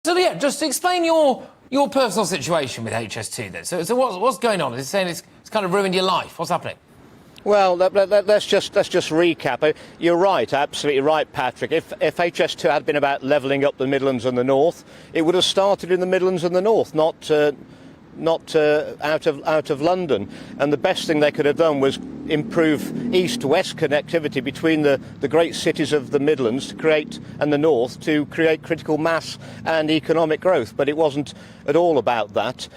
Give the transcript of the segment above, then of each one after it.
So yeah, just explain your personal situation with HS2 then. So what's going on? Is it saying it's kind of ruined your life? What's happening? Well, let's just recap. You're right, absolutely right, Patrick. If HS2 had been about levelling up the Midlands and the North, it would have started in the Midlands and the North, not out of London. And the best thing they could have done was improve east-west connectivity between the great cities of the Midlands and the North to create critical mass and economic growth. But it wasn't at all about that.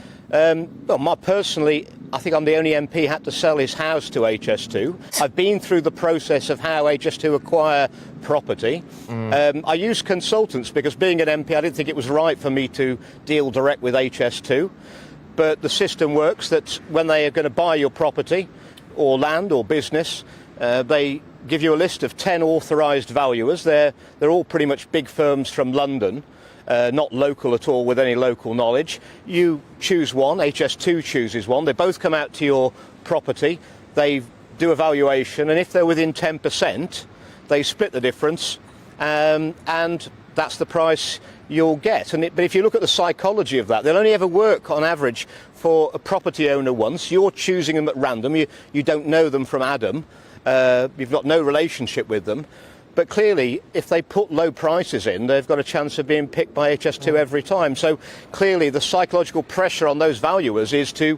Personally, I think I'm the only MP who had to sell his house to HS2. I've been through the process of how HS2 acquire property. I used consultants because, being an MP, I didn't think it was right for me to deal direct with HS2. But the system works that when they are going to buy your property or land or business, they give you a list of 10 authorised valuers. They're all pretty much big firms from London. Not local at all with any local knowledge. You choose one, HS2 chooses one, they both come out to your property, they do a valuation, and if they're within 10%, they split the difference, and that's the price you'll get. But if you look at the psychology of that, they'll only ever work on average for a property owner once. You're choosing them at random, you don't know them from Adam, you've got no relationship with them. But clearly, if they put low prices in, they've got a chance of being picked by HS2 every time. So clearly, the psychological pressure on those valuers is to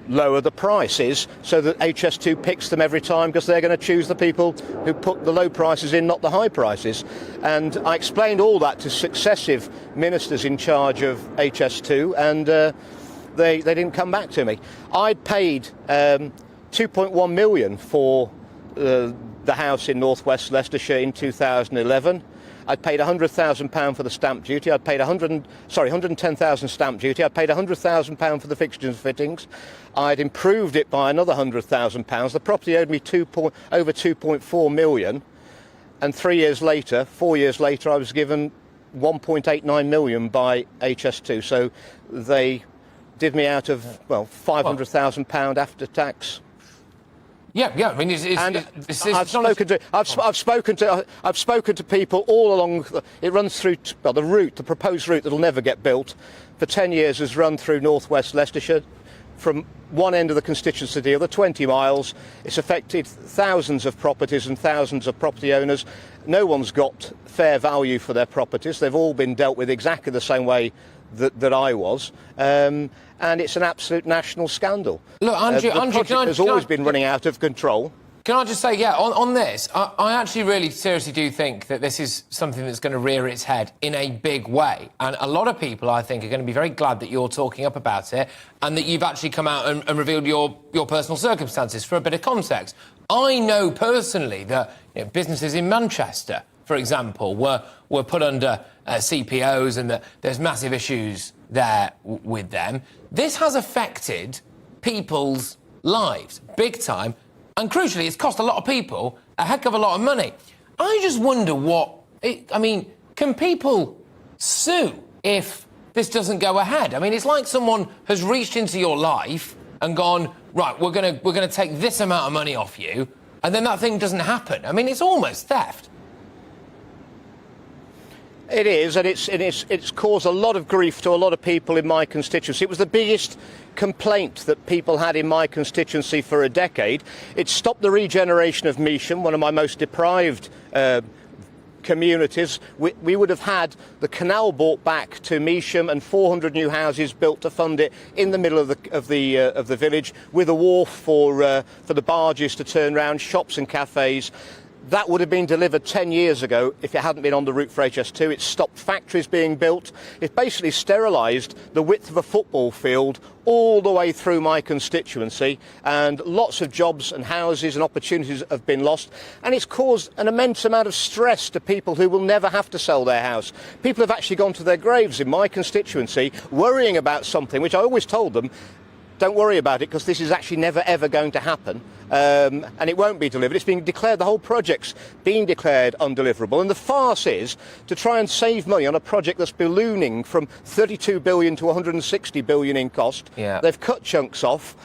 lower the prices so that HS2 picks them every time, because they're going to choose the people who put the low prices in, not the high prices. And I explained all that to successive ministers in charge of HS2, and they didn't come back to me. I'd paid 2.1 million for the house in northwest Leicestershire in 2011. I'd paid £100,000 for the stamp duty. I'd paid 110,000 stamp duty. I'd paid £100,000 for the fixtures and fittings. I'd improved it by another £100,000. The property owed me over 2.4 million. And 4 years later, I was given 1.89 million by HS2. So they did me out of, £500,000 after tax. Yeah. I mean, I've spoken to people all along. It runs through the proposed route that'll never get built. For 10 years, has run through northwest Leicestershire, from one end of the constituency to the other, 20 miles. It's affected thousands of properties and thousands of property owners. No one's got fair value for their properties. They've all been dealt with exactly the same way that I was. And it's an absolute national scandal. Look, Andrew, the project has always been running out of control. Can I just say, yeah, on this, I actually really seriously do think that this is something that's going to rear its head in a big way. And a lot of people, I think, are going to be very glad that you're talking up about it and that you've actually come out and revealed your personal circumstances. For a bit of context, I know personally that businesses in Manchester, for example, were put under CPOs, and that there's massive issues there with them. This has affected people's lives big time, and crucially, it's cost a lot of people a heck of a lot of money. I just wonder can people sue if this doesn't go ahead? I mean, it's like someone has reached into your life and gone, right, we're gonna take this amount of money off you, and then that thing doesn't happen. I mean, it's almost theft. It is, and it's caused a lot of grief to a lot of people in my constituency. It was the biggest complaint that people had in my constituency for a decade. It stopped the regeneration of Measham, one of my most deprived communities. We would have had the canal brought back to Measham and 400 new houses built to fund it in the middle of the village, with a wharf for the barges to turn round, shops and cafes. That would have been delivered 10 years ago if it hadn't been on the route for HS2. It stopped factories being built. It basically sterilised the width of a football field all the way through my constituency, and lots of jobs and houses and opportunities have been lost. And it's caused an immense amount of stress to people who will never have to sell their house. People have actually gone to their graves in my constituency worrying about something, which I always told them, don't worry about it, because this is actually never ever going to happen, and it won't be delivered. It's been declared, the whole project's been declared undeliverable, and the farce is to try and save money on a project that's ballooning from 32 billion to 160 billion in cost. Yeah. They've cut chunks off.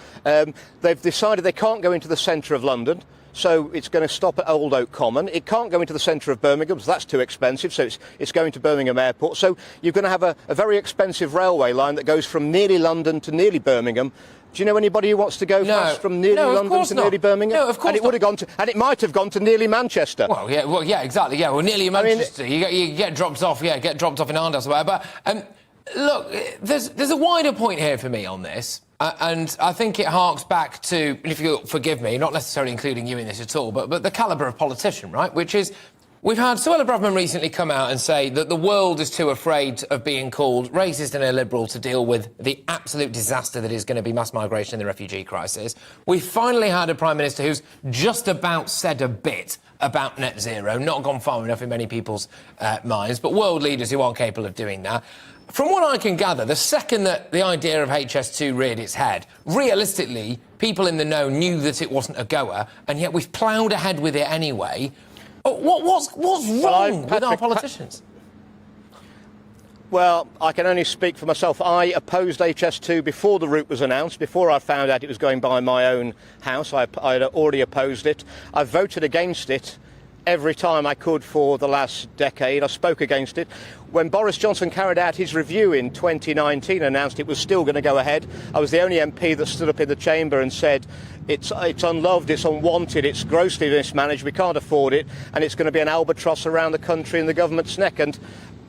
They've decided they can't go into the centre of London, So it's going to stop at Old Oak Common. It can't go into the centre of Birmingham, so that's too expensive. So it's going to Birmingham Airport. So you're going to have a very expensive railway line that goes from nearly London to nearly Birmingham. Do you know anybody who wants to go fast from nearly London to nearly Birmingham? No, of course and it would have gone to, and it might have gone to nearly Manchester. Well, yeah, exactly. Yeah, well, nearly Manchester. I mean, you get dropped off. Yeah, get dropped off in Arndale or whatever. But look, there's a wider point here for me on this. And I think it harks back to, if you'll forgive me, not necessarily including you in this at all, but the calibre of politician, right? Which is, we've had Suella Braverman recently come out and say that the world is too afraid of being called racist and illiberal to deal with the absolute disaster that is going to be mass migration and the refugee crisis. We finally had a Prime Minister who's just about said a bit about net zero, not gone far enough in many people's minds, but world leaders who aren't capable of doing that. From what I can gather, the second that the idea of HS2 reared its head, realistically, people in the know knew that it wasn't a goer, and yet we've ploughed ahead with it anyway. What's wrong with our politicians? Well, I can only speak for myself. I opposed HS2 before the route was announced, before I found out it was going by my own house. I'd already opposed it. I voted against it every time I could for the last decade. I spoke against it. When Boris Johnson carried out his review in 2019 and announced it was still going to go ahead, I was the only MP that stood up in the chamber and said it's unloved, it's unwanted, it's grossly mismanaged, we can't afford it, and it's going to be an albatross around the country and the government's neck. And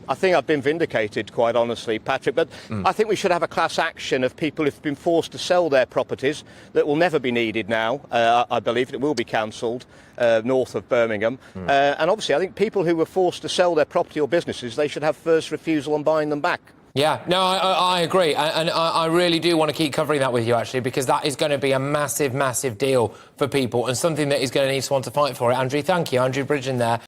I think I've been vindicated, quite honestly, Patrick, but I think we should have a class action of people who've been forced to sell their properties that will never be needed now. I believe it will be cancelled north of Birmingham. And obviously, I think people who were forced to sell their property or businesses, they should have first refusal on buying them back. Yeah, no, I agree. And I really do want to keep covering that with you, actually, because that is going to be a massive, massive deal for people and something that is going to need someone to fight for it. Andrew, thank you. Andrew Bridgen there.